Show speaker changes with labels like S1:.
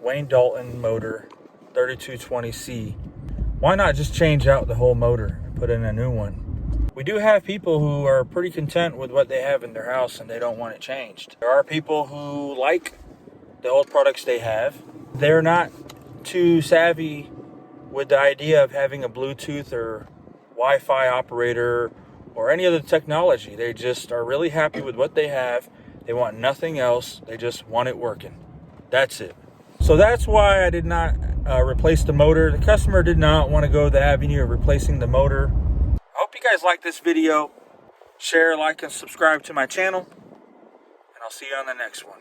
S1: Wayne Dalton motor 3220C. Why not just change out the whole motor and put in a new one? We do have people who are pretty content with what they have in their house and they don't want it changed. There are people who like the old products they have. They're not too savvy with the idea of having a Bluetooth or Wi-Fi operator or any other technology. They just are really happy with what they have. They want nothing else. They just want it working. That's it. So that's why I did not replace the motor. The customer did not want to go the avenue of replacing the motor. I hope you guys like this video. Share, like, and subscribe to my channel. And I'll see you on the next one.